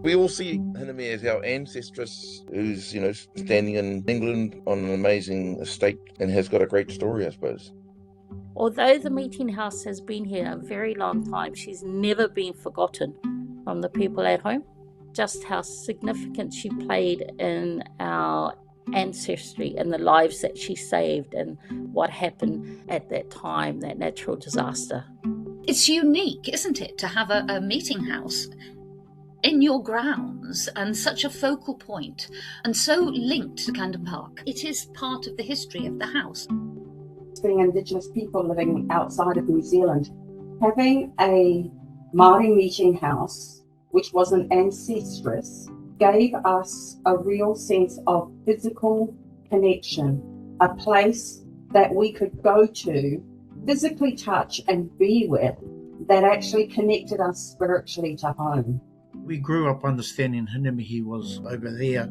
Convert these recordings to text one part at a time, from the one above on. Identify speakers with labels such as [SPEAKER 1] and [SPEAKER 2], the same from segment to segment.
[SPEAKER 1] We all see Hinemihi as our ancestress who's, standing in England on an amazing estate and has got a great story, I suppose.
[SPEAKER 2] Although the meeting house has been here a very long time, she's never been forgotten from the people at home. Just how significant she played in our ancestry and the lives that she saved and what happened at that time, that natural disaster.
[SPEAKER 3] It's unique, isn't it, to have a meeting house in your grounds and such a focal point and so linked to Clandon Park. It is part of the history of the house.
[SPEAKER 4] Being Indigenous people living outside of New Zealand, having a Māori meeting house, which was an ancestress, gave us a real sense of physical connection, a place that we could go to, physically touch and be with, that actually connected us spiritually to home.
[SPEAKER 5] We grew up understanding Hinemihi was over there,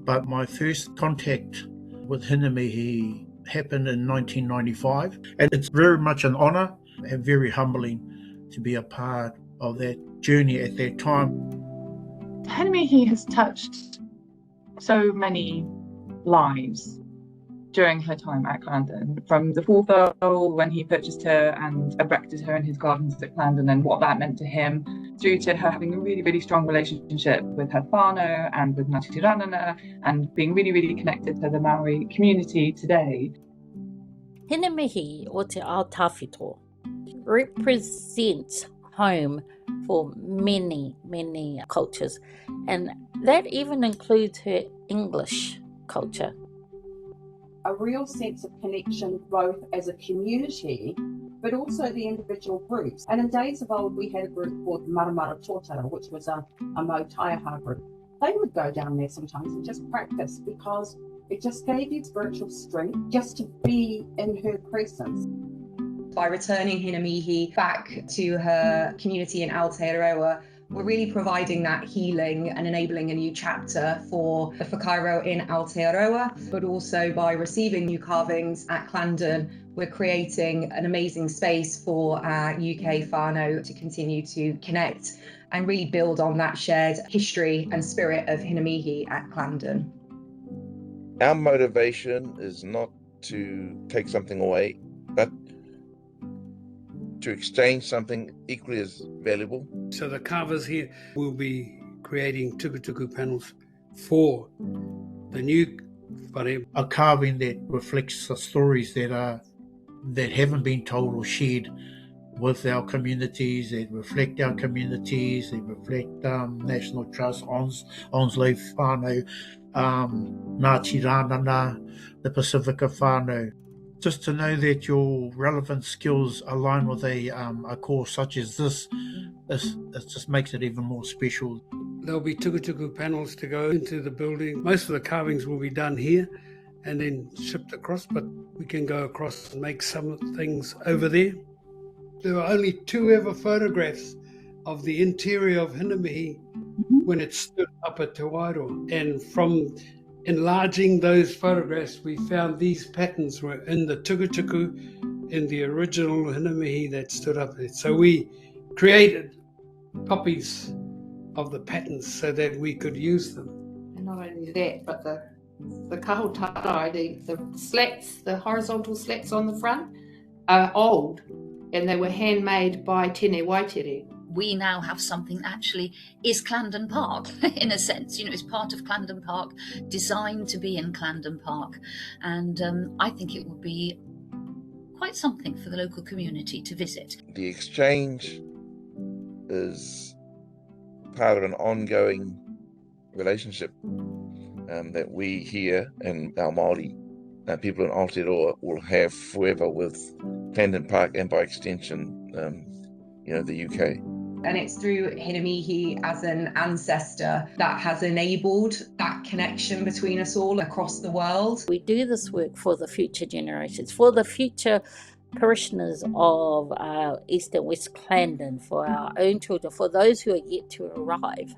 [SPEAKER 5] but my first contact with Hinemihi happened in 1995, and it's very much an honour and very humbling to be a part of that journey at that time.
[SPEAKER 6] Hinemihi has touched so many lives during her time at Clandon, from the fourth Earl when he purchased her and erected her in his gardens at Clandon and what that meant to him, through to her having a really, really strong relationship with her whanau and with Ngāti Hinemihi and being really, really connected to the Maori community today.
[SPEAKER 2] Hinemihi, or Te Ao Tawhito, represents home for many, many cultures, and that even includes her English culture.
[SPEAKER 4] A real sense of connection both as a community but also the individual groups. And in days of old we had a group called Maramara Tōtara, which was a Mau Taiaha group. They would go down there sometimes and just practice because it just gave you spiritual strength just to be in her presence.
[SPEAKER 7] By returning Hinemihi back to her community in Aotearoa, we're really providing that healing and enabling a new chapter for the whakairo in Aotearoa, but also by receiving new carvings at Clandon, we're creating an amazing space for our UK whanau to continue to connect and really build on that shared history and spirit of Hinemihi at Clandon.
[SPEAKER 1] Our motivation is not to take something away, but to exchange something equally as valuable.
[SPEAKER 8] So the carvers here will be creating tukutuku panels for the new whare.
[SPEAKER 5] A carving that reflects the stories that haven't been told or shared with our communities, that reflect our communities, that reflect National Trust, Onslow whanau, Ngāti Ranana, the Pasifika whanau. Just to know that your relevant skills align with a course such as this just makes it even more special.
[SPEAKER 8] There'll be tukutuku panels to go into the building. Most of the carvings will be done here and then shipped across, but we can go across and make some things over there. There were only 2 ever photographs of the interior of Hinemihi when it stood up at Te Wairoa. And from enlarging those photographs, we found these patterns were in the tukutuku in the original Hinemihi that stood up there. So we created copies of the patterns so that we could use them.
[SPEAKER 9] And not only that, but the kahutarai, the slats, the horizontal slats on the front are old, and they were handmade by Tene Waitere.
[SPEAKER 3] We now have something that actually is Clandon Park, in a sense. You know, it's part of Clandon Park, designed to be in Clandon Park. And I think it would be quite something for the local community to visit.
[SPEAKER 1] The exchange is part of an ongoing relationship that we here and our Māori people in Aotearoa will have forever with Clandon Park and by extension, the UK.
[SPEAKER 7] And it's through Hinemihi as an ancestor that has enabled that connection between us all across the world.
[SPEAKER 2] We do this work for the future generations, for the future parishioners of East and West Clandon, for our own children, for those who are yet to arrive.